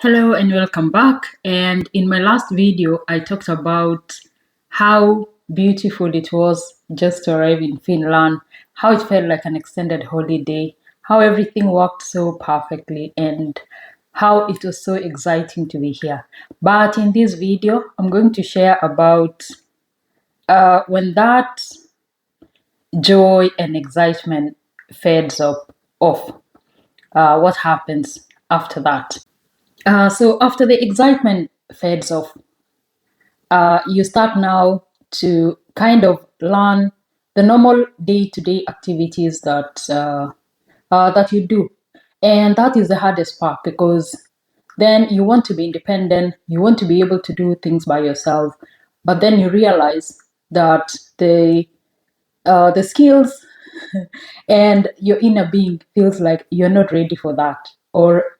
Hello and welcome back. And in my last video, I talked about how beautiful it was just to arrive in Finland, how it felt like an extended holiday, how everything worked so perfectly, and how it was so exciting to be here. But in this video, I'm going to share about when that joy and excitement fades off, what happens after that. So after the excitement fades off, you start now to kind of learn the normal day-to-day activities that you do, and that is the hardest part because then you want to be independent, you want to be able to do things by yourself, but then you realize that the skills and your inner being feels like you're not ready for that, or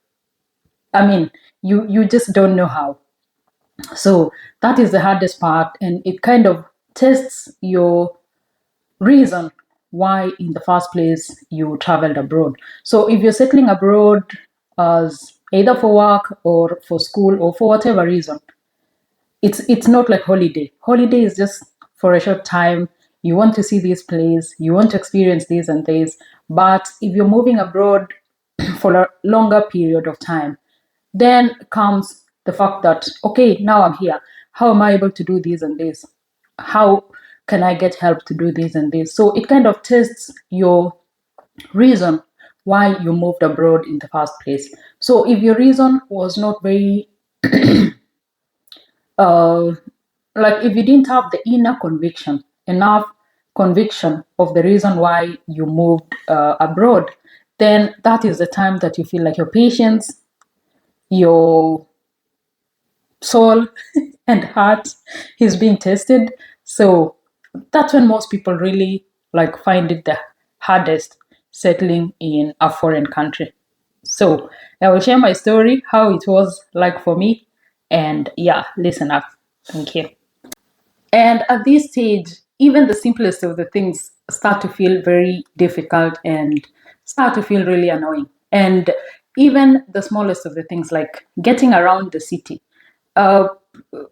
I mean, you just don't know how. So that is the hardest part, and it kind of tests your reason why, in the first place, you traveled abroad. So if you're settling abroad as either for work or for school or for whatever reason, it's not like holiday. Holiday is just for a short time. You want to see this place, you want to experience this and this. But if you're moving abroad for a longer period of time, then comes the fact that, okay, now I'm here. How am I able to do this and this? How can I get help to do this and this? So it kind of tests your reason why you moved abroad in the first place. So if your reason was not very, uh, like if you didn't have the inner conviction, enough conviction of the reason why you moved abroad, then that is the time that you feel like your patience, your soul and heart is being tested. So that's when most people really like find it the hardest settling in a foreign country. So I will share my story, how it was like for me, and yeah, listen up. Thank you. And at this stage, even the simplest of the things start to feel very difficult and start to feel really annoying. And even the smallest of the things, like getting around the city. Uh,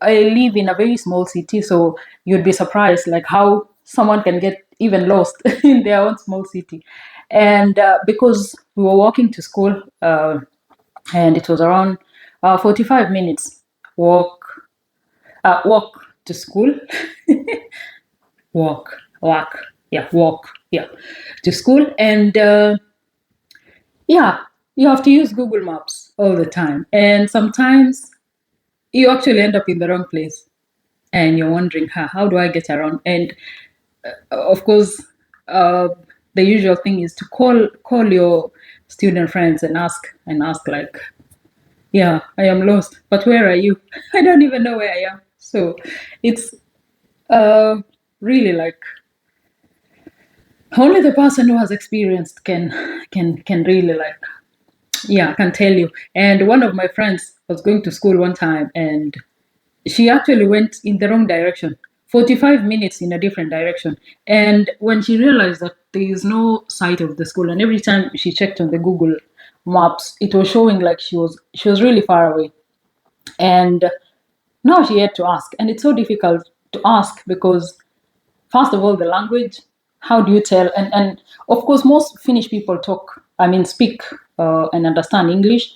I live in a very small city, so you'd be surprised like how someone can get even lost in their own small city. And because we were walking to school, and it was around 45 minutes walk walk to school. Walk to school, and yeah, you have to use Google Maps all the time, and sometimes you actually end up in the wrong place, and you're wondering, how do I get around? And of course, uh, the usual thing is to call your student friends and ask like, yeah, I am lost, but where are you? I don't even know where I am. So it's uh, really like only the person who has experienced can really like, yeah, can tell you. And one of my friends was going to school one time, and she actually went in the wrong direction, 45 minutes in a different direction. And when she realized that there is no sight of the school, and every time she checked on the Google Maps, it was showing like she was really far away. And now she had to ask, and it's so difficult to ask because first of all, the language. How do you tell? And of course, most Finnish people speak and understand English,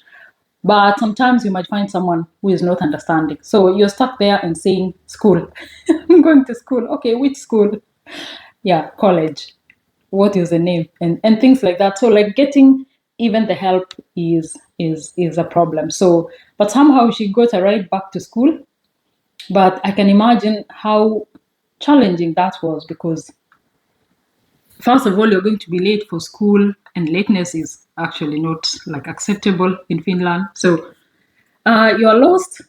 but sometimes you might find someone who is not understanding. So you're stuck there and saying school. I'm going to school. Okay, which school? Yeah, college. What is the name? And things like that. So like getting even the help is a problem. So but somehow she got a ride back to school. But I can imagine how challenging that was because first of all, you're going to be late for school, and lateness is actually not like acceptable in Finland. So you're lost,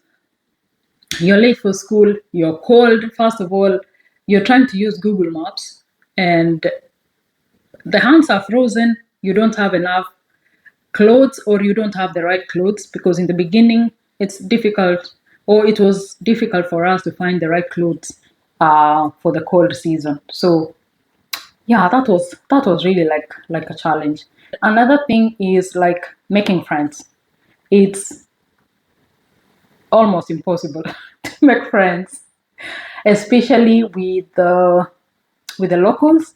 you're late for school, you're cold. First of all, you're trying to use Google Maps, and the hands are frozen. You don't have enough clothes, or you don't have the right clothes because in the beginning it's difficult, or it was difficult for us to find the right clothes for the cold season. So yeah, that was really like a challenge. Another thing is like making friends. It's almost impossible to make friends, especially with the locals.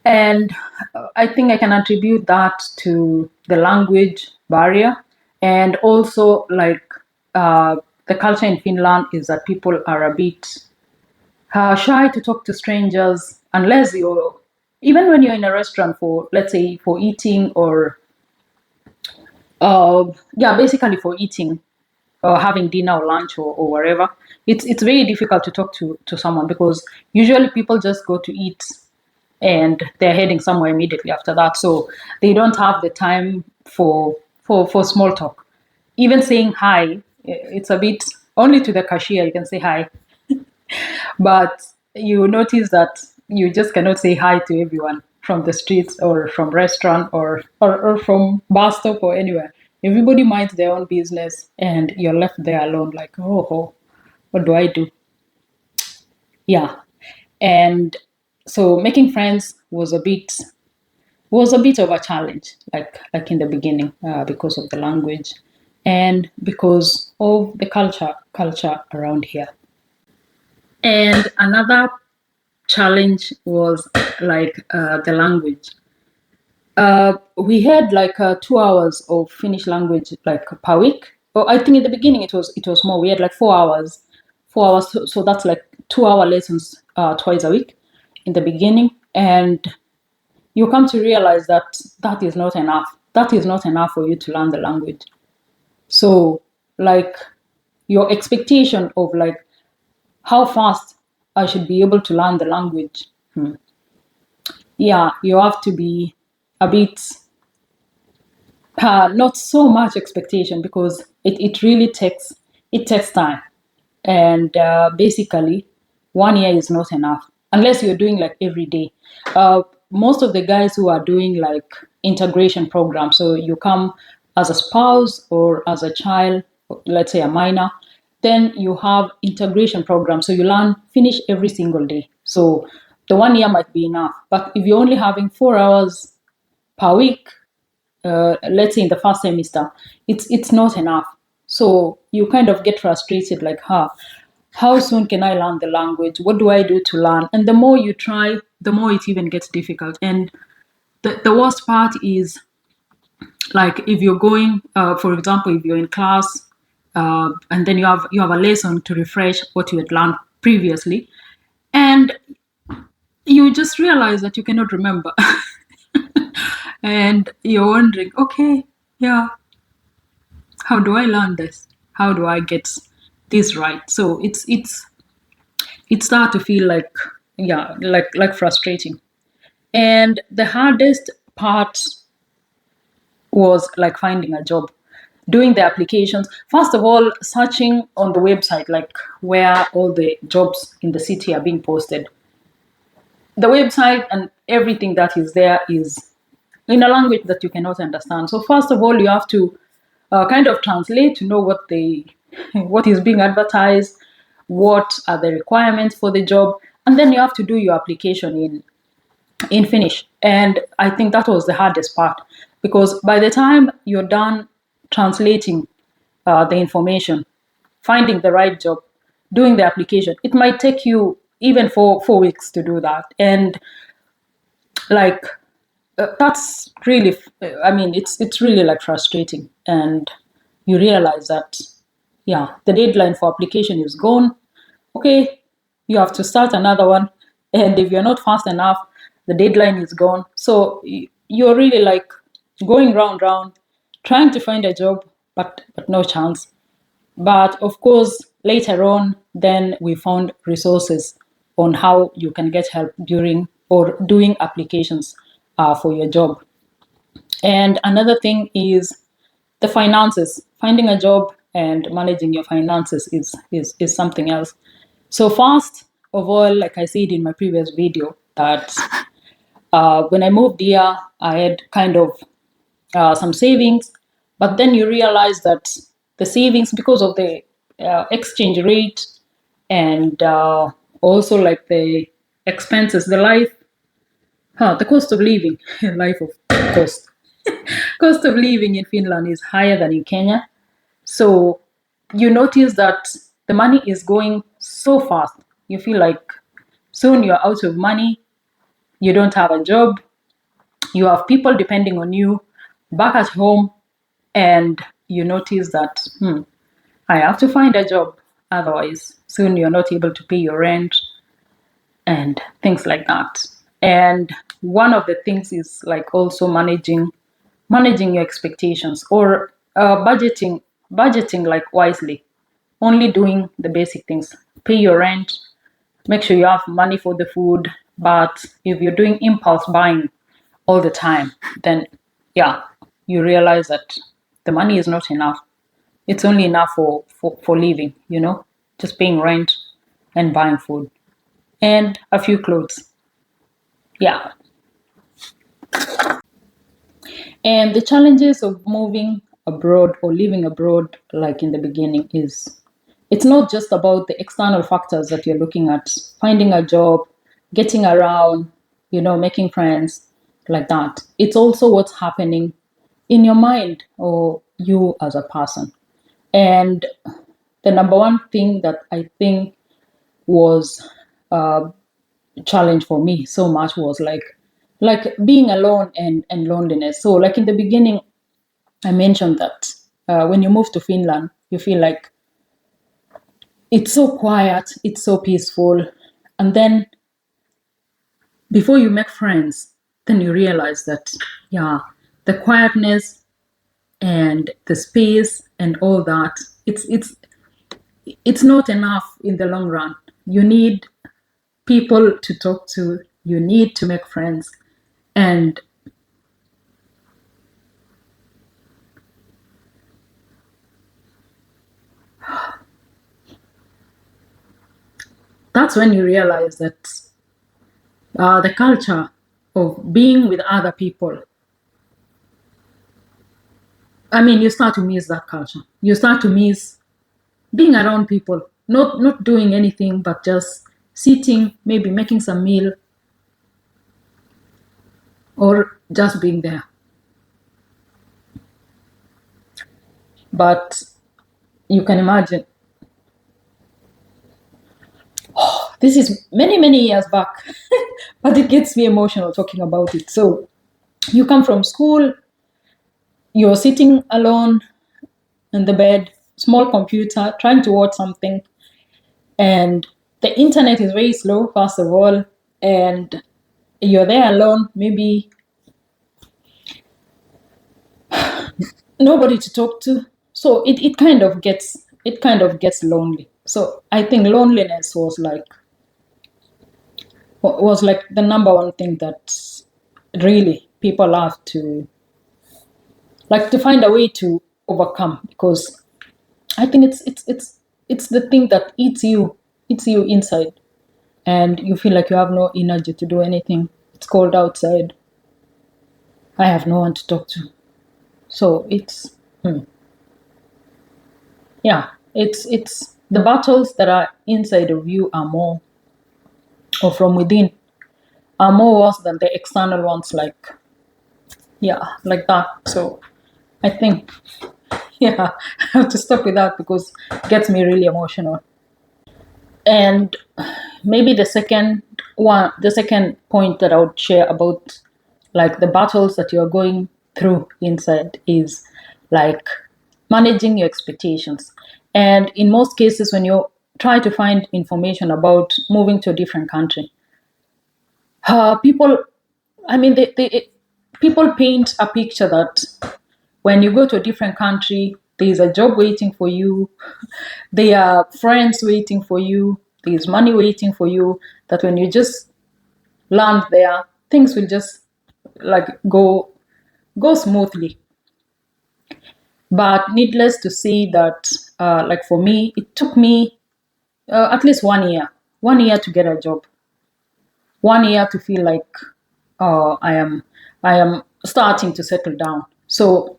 And I think I can attribute that to the language barrier, and also like the culture in Finland is that people are a bit shy to talk to strangers unless you're, even when you're in a restaurant for, let's say, for eating, or yeah, basically for eating or having dinner or lunch, or whatever. It's very difficult to talk to someone, because usually people just go to eat and they're heading somewhere immediately after that, so they don't have the time for small talk. Even saying hi, it's a bit, only to the cashier you can say hi, but you notice that you just cannot say hi to everyone from the streets or from restaurant, or from bus stop or anywhere. Everybody minds their own business and you're left there alone, like, oh, what do I do? Yeah. And so making friends was a bit of a challenge, like in the beginning, because of the language and because of the culture around here. And another challenge was like the language. We had like 2 hours of Finnish language like per week. Oh, I think in the beginning it was more. We had like 4 hours, 4 hours. So that's like 2 hour lessons twice a week in the beginning, and you come to realize that that is not enough. That is not enough for you to learn the language. So like your expectation of like how fast I should be able to learn the language. Yeah, you have to be a bit, not so much expectation, because it really takes time, and basically 1 year is not enough unless you're doing like every day. Most of the guys who are doing like integration programs, so you come as a spouse or as a child, let's say a minor, then you have integration programs, so you learn Finnish every single day. So the 1 year might be enough, but if you're only having 4 hours per week, let's say in the first semester, it's not enough. So you kind of get frustrated, like, how soon can I learn the language? What do I do to learn? And the more you try, the more it even gets difficult. And the worst part is, like, if you're going, for example, if you're in class, and then you have a lesson to refresh what you had learned previously, and you just realize that you cannot remember. And you're wondering, okay, yeah, how do I learn this? How do I get this right? So it start to feel like, yeah, like frustrating. And the hardest part was like finding a job, doing the applications. First of all, searching on the website, like where all the jobs in the city are being posted. The website and everything that is there is in a language that you cannot understand. So first of all, you have to kind of translate to know what is being advertised, what are the requirements for the job, and then you have to do your application in Finnish. And I think that was the hardest part, because by the time you're done translating the information, finding the right job, doing the application, it might take you even 4 weeks to do that. And like that's really, I mean, it's really like frustrating. And you realize that, yeah, the deadline for application is gone. Okay, you have to start another one, and if you're not fast enough, the deadline is gone. So you're really like going round trying to find a job, but no chance. But of course, later on, then we found resources on how you can get help during or doing applications for your job. And another thing is the finances. Finding a job and managing your finances is something else. So first of all, like I said in my previous video, that when I moved here, I had kind of some savings, but then you realize that the savings, because of the exchange rate, and also like the expenses, the cost of living, life of cost, cost of living in Finland is higher than in Kenya. So you notice that the money is going so fast. You feel like soon you're out of money, you don't have a job, you have people depending on you back at home, and you notice that, I have to find a job. Otherwise, soon you're not able to pay your rent and things like that. And one of the things is like also managing your expectations, or budgeting like wisely, only doing the basic things. Pay your rent, make sure you have money for the food. But if you're doing impulse buying all the time, then yeah, you realize that the money is not enough. It's only enough for living, just paying rent and buying food and a few clothes. Yeah. And the challenges of moving abroad or living abroad, like in the beginning, is it's not just about the external factors that you're looking at, finding a job, getting around, making friends, like that. It's also what's happening in your mind or you as a person. And the number one thing that I think was a challenge for me so much was like being alone and loneliness. So like in the beginning, I mentioned that when you move to Finland, you feel like it's so quiet, it's so peaceful. And then before you make friends, then you realize that, yeah, the quietness and the space and all that, it's not enough in the long run. You need people to talk to, you need to make friends. And that's when you realize that the culture of being with other people, I mean, you start to miss that culture. You start to miss being around people, not doing anything, but just sitting, maybe making some meal, or just being there. But you can imagine, this is many years back, but it gets me emotional talking about it. So you come from school, you're sitting alone in the bed, small computer, trying to watch something, and the internet is very slow, first of all, and you're there alone, maybe nobody to talk to. So it kind of gets lonely. So I think loneliness was like the number one thing that really people have to find a way to overcome, because I think it's the thing that eats you inside, and you feel like you have no energy to do anything. It's cold outside. I have no one to talk to. So it's it's the battles that are inside of you are more, or from within, are more worse than the external ones, like that. So I think I have to stop with that because it gets me really emotional. And maybe the second point that I would share about like the battles that you're going through inside is like managing your expectations. And in most cases, when you try to find information about moving to a different country, people, I mean, people paint a picture that when you go to a different country, there's a job waiting for you, there are friends waiting for you, there's money waiting for you, that when you just land there, things will just like go smoothly. But needless to say that, like for me, it took me at least 1 year to get a job, 1 year to feel like I am starting to settle down. So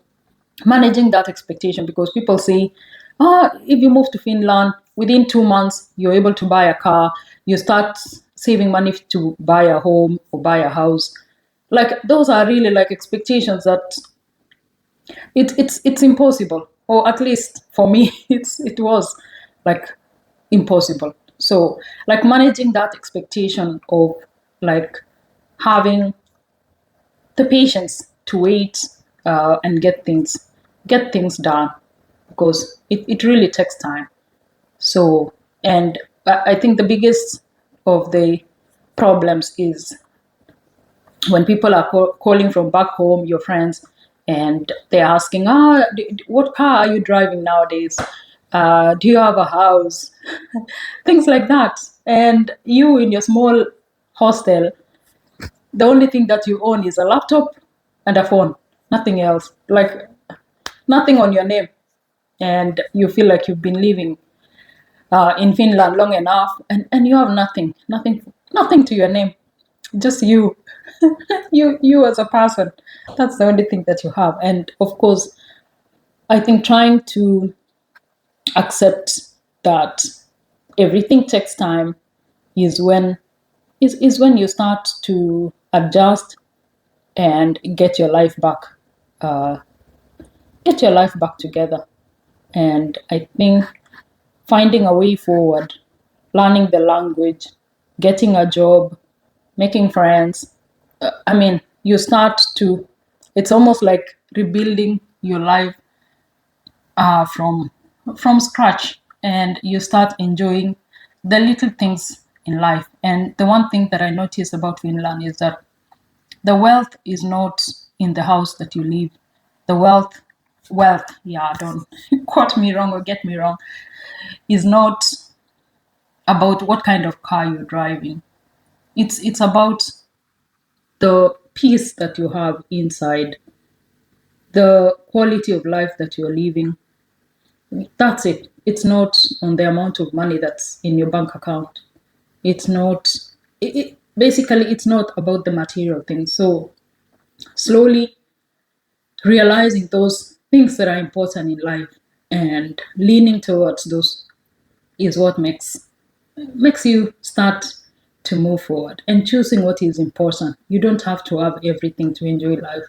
managing that expectation, because people say, if you move to Finland within 2 months, you're able to buy a car, you start saving money to buy a home or buy a house. Like those are really like expectations that it's impossible. or at least for me, it was like impossible. So like managing that expectation of like having the patience to wait and get things done, because it really takes time. So, and I think the biggest of the problems is when people are calling from back home, your friends, and they're asking, what car are you driving nowadays? Do you have a house? Things like that. And you in your small hostel, the only thing that you own is a laptop and a phone, nothing else, like nothing on your name. And you feel like you've been living in Finland long enough, and you have nothing to your name, just you, you as a person. That's the only thing that you have. And of course, I think trying to accept that everything takes time is is when you start to adjust and uh, get your life back together. And I think finding a way forward, learning the language, getting a job, making friends. I mean, you start to, it's almost like rebuilding your life from scratch, and you start enjoying the little things in life. And the one thing that I noticed about Finland is that the wealth is not in the house that you live. The wealth, yeah, don't quote me wrong or get me wrong, is not about what kind of car you're driving. It's about the peace that you have inside, the quality of life that you're living. That's it. It's not on the amount of money that's in your bank account. It's not, basically, it's not about the material things. So, slowly realizing those things that are important in life and leaning towards those is what makes you start to move forward and choosing what is important. You don't have to have everything to enjoy life,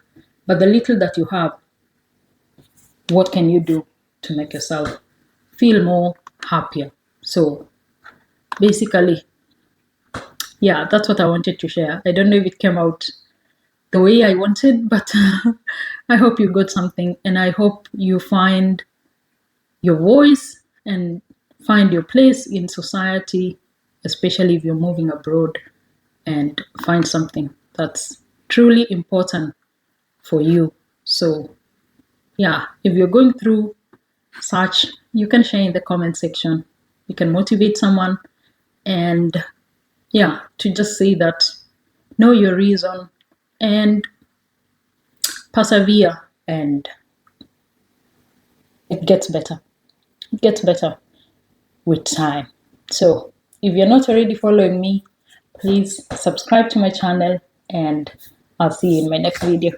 but the little that you have, what can you do to make yourself feel more happier? So basically, yeah, that's what I wanted to share. I don't know if it came out the way I wanted, but I hope you got something, and I hope you find your voice and find your place in society, especially if you're moving abroad, and find something that's truly important for you. So, yeah, if you're going through such, you can share in the comment section. You can motivate someone, and yeah, to just say that know your reason and persevere, and it gets better. It gets better with time. So, if you're not already following me, please subscribe to my channel, and I'll see you in my next video.